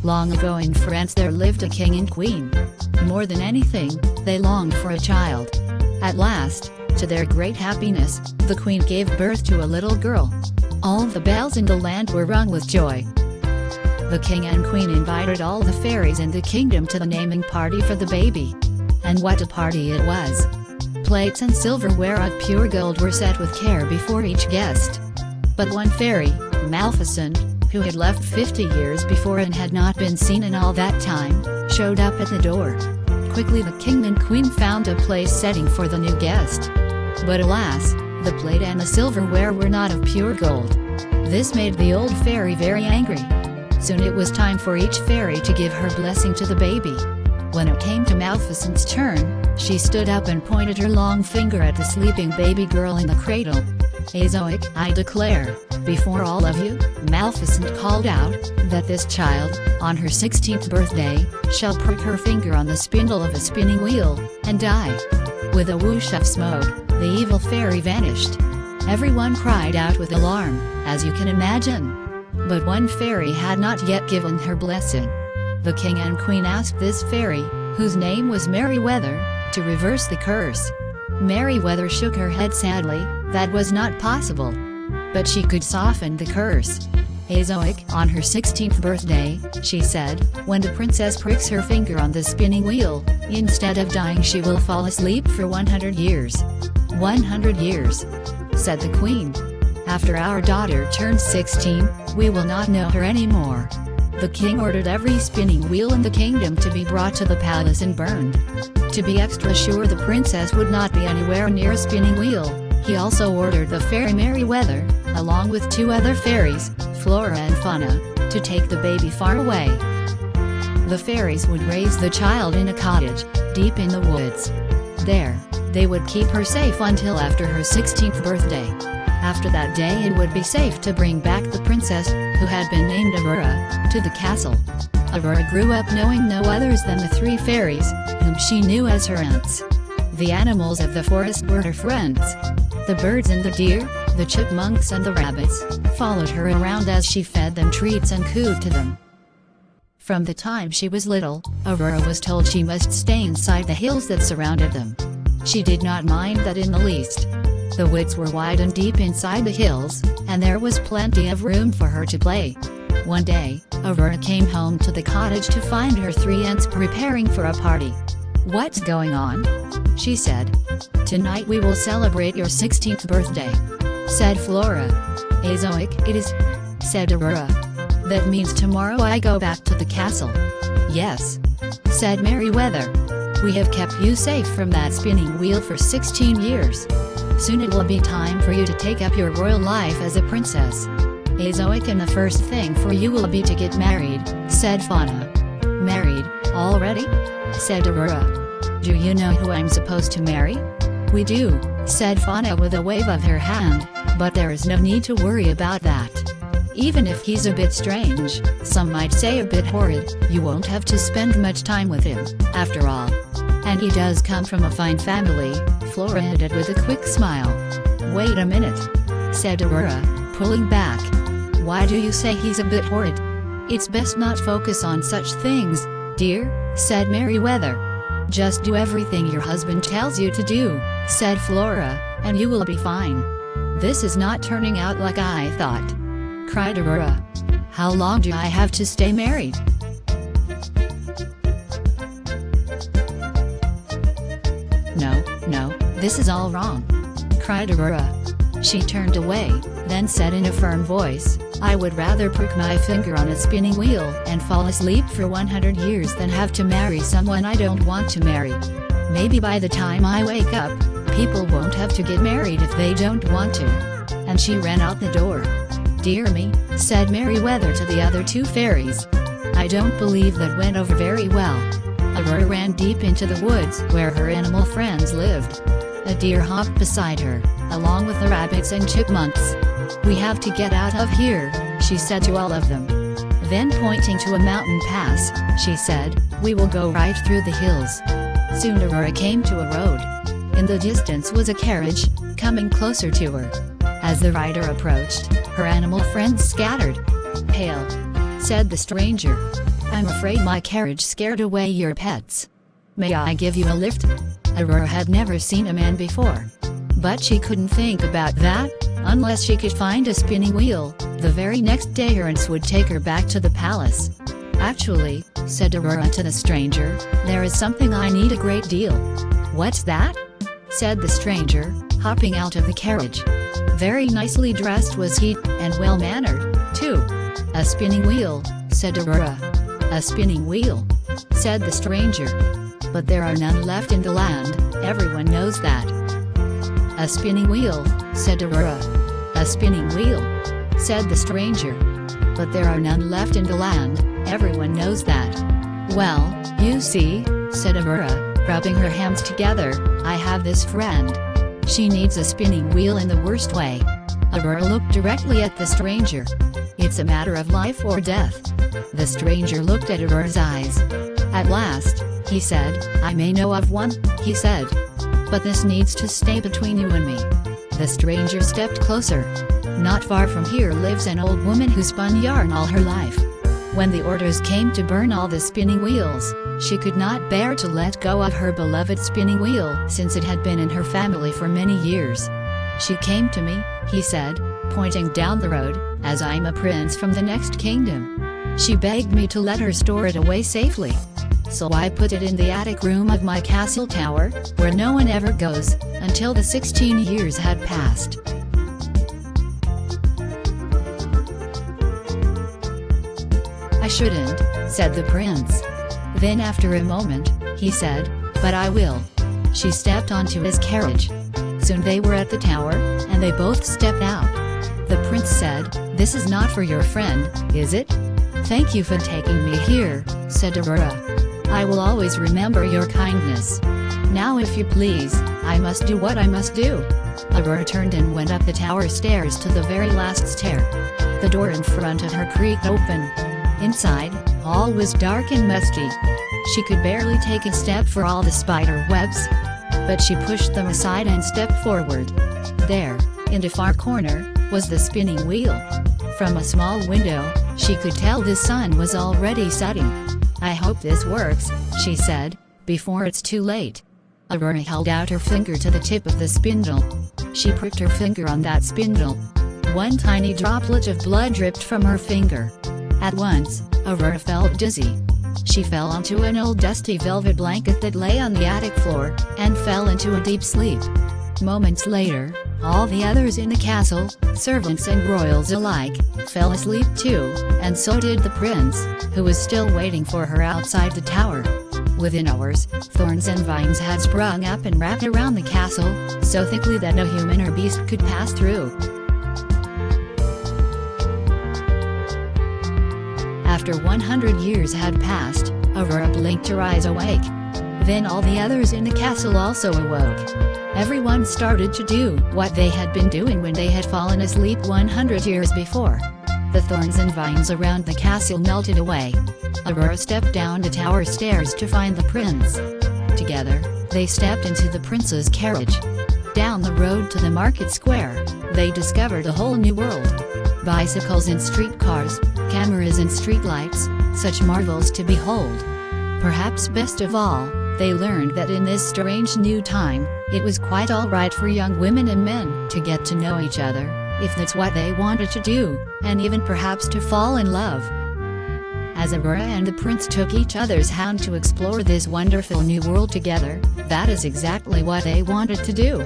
Long ago in France there lived a king and queen. More than anything, they longed for a child. At last, to their great happiness, the queen gave birth to a little girl. All the bells in the land were rung with joy. The king and queen invited all the fairies in the kingdom to the naming party for the baby. And what a party it was! Plates and silverware of pure gold were set with care before each guest. But one fairy, Maleficent, who had left 50 years before and had not been seen in all that time, showed up at the door. Quickly the king and queen found a place setting for the new guest. But alas, the plate and the silverware were not of pure gold. This made the old fairy very angry. Soon it was time for each fairy to give her blessing to the baby. When it came to Maleficent's turn, she stood up and pointed her long finger at the sleeping baby girl in the cradle. "Azoic, I declare, before all of you," Maleficent called out, "that this child, on her 16th birthday, shall prick her finger on the spindle of a spinning wheel, and die." With a whoosh of smoke, the evil fairy vanished. Everyone cried out with alarm, as you can imagine. But one fairy had not yet given her blessing. The king and queen asked this fairy, whose name was Merryweather, to reverse the curse. Merryweather shook her head sadly. That was not possible. But she could soften the curse. "Azoic, on her 16th birthday," she said, "when the princess pricks her finger on the spinning wheel, instead of dying she will fall asleep for 100 years. 100 years, said the queen. "After our daughter turns 16, we will not know her anymore." The king ordered every spinning wheel in the kingdom to be brought to the palace and burned. To be extra sure the princess would not be anywhere near a spinning wheel, he also ordered the fairy Merryweather, along with 2 other fairies, Flora and Fauna, to take the baby far away. The fairies would raise the child in a cottage, deep in the woods. There, they would keep her safe until after her 16th birthday. After that day it would be safe to bring back the princess, who had been named Aurora, to the castle. Aurora grew up knowing no others than the 3 fairies, whom she knew as her aunts. The animals of the forest were her friends. The birds and the deer, the chipmunks and the rabbits, followed her around as she fed them treats and cooed to them. From the time she was little, Aurora was told she must stay inside the hills that surrounded them. She did not mind that in the least. The woods were wide and deep inside the hills, and there was plenty of room for her to play. One day, Aurora came home to the cottage to find her 3 aunts preparing for a party. "What's going on?" she said. "Tonight we will celebrate your 16th birthday," said Flora. "Azoic, it is," said Aurora. "That means tomorrow I go back to the castle." "Yes," said Merryweather. "We have kept you safe from that spinning wheel for 16 years. Soon it will be time for you to take up your royal life as a princess. Azoic, and the first thing for you will be to get married," said Fauna. "Married, already?" said Aurora. "Do you know who I'm supposed to marry?" "We do," said Fauna with a wave of her hand, "but there is no need to worry about that. Even if he's a bit strange, some might say a bit horrid, you won't have to spend much time with him, after all. And he does come from a fine family," Flora added with a quick smile. "Wait a minute," said Aurora, pulling back. "Why do you say he's a bit horrid?" "It's best not focus on such things, dear," said Merryweather. "Just do everything your husband tells you to do," said Flora, "and you will be fine." "This is not turning out like I thought," cried Aurora. "How long do I have to stay married?" No, this is all wrong," cried Aurora. She turned away, then said in a firm voice, "I would rather prick my finger on a spinning wheel and fall asleep for 100 years than have to marry someone I don't want to marry. Maybe by the time I wake up, people won't have to get married if they don't want to." And she ran out the door. "Dear me," said Merryweather to the other 2 fairies. "I don't believe that went over very well." Aurora ran deep into the woods where her animal friends lived. A deer hopped beside her, along with the rabbits and chipmunks. "We have to get out of here," she said to all of them. Then pointing to a mountain pass, she said, "We will go right through the hills." Soon Aurora came to a road. In the distance was a carriage, coming closer to her. As the rider approached, her animal friends scattered. "Hail," said the stranger. I'm afraid my carriage scared away your pets. May I give you a lift? Aurora had never seen a man before. But she couldn't think about that, unless she could find a spinning wheel. The very next day her aunts would take her back to the palace. Actually, said Aurora to the stranger, there is something I need a great deal. What's that? Said the stranger, hopping out of the carriage. Very nicely dressed was he, and well-mannered, too. A spinning wheel, said Aurora. A spinning wheel, said the stranger. But there are none left in the land, everyone knows that. A spinning wheel, said Aurora. A spinning wheel, said the stranger. But there are none left in the land, everyone knows that. Well, you see, said Aurora, rubbing her hands together, I have this friend. She needs a spinning wheel in the worst way. Aurora looked directly at the stranger. It's a matter of life or death. The stranger looked at Aurora's eyes. At last, he said, I may know of one, he said. But this needs to stay between you and me. The stranger stepped closer. Not far from here lives an old woman who spun yarn all her life. When the orders came to burn all the spinning wheels, she could not bear to let go of her beloved spinning wheel since it had been in her family for many years. She came to me, he said, pointing down the road, as I'm a prince from the next kingdom. She begged me to let her store it away safely. So I put it in the attic room of my castle tower, where no one ever goes, until the 16 years had passed. I shouldn't, said the prince. Then after a moment, he said, but I will. She stepped onto his carriage. Soon they were at the tower, and they both stepped out. The prince said, this is not for your friend, is it? Thank you for taking me here, said Aurora. I will always remember your kindness. Now if you please, I must do what I must do. Aurora turned and went up the tower stairs to the very last stair. The door in front of her creaked open. Inside, all was dark and musty. She could barely take a step for all the spider webs. But she pushed them aside and stepped forward. There, in the far corner, was the spinning wheel. From a small window, she could tell the sun was already setting. I hope this works, she said, before it's too late. Aurora held out her finger to the tip of the spindle. She pricked her finger on that spindle. One tiny droplet of blood dripped from her finger. At once, Aurora felt dizzy. She fell onto an old dusty velvet blanket that lay on the attic floor, and fell into a deep sleep. Moments later, all the others in the castle, servants and royals alike, fell asleep too, and so did the prince, who was still waiting for her outside the tower. Within hours, thorns and vines had sprung up and wrapped around the castle, so thickly that no human or beast could pass through. After 100 years had passed, Aurora blinked her eyes awake. Then all the others in the castle also awoke. Everyone started to do what they had been doing when they had fallen asleep 100 years before. The thorns and vines around the castle melted away. Aurora stepped down the tower stairs to find the prince. Together, they stepped into the prince's carriage. Down the road to the market square, they discovered a whole new world. Bicycles and streetcars, cameras and streetlights, such marvels to behold. Perhaps best of all, they learned that in this strange new time, it was quite all right for young women and men to get to know each other, if that's what they wanted to do, and even perhaps to fall in love. As Aurora and the prince took each other's hand to explore this wonderful new world together, that is exactly what they wanted to do.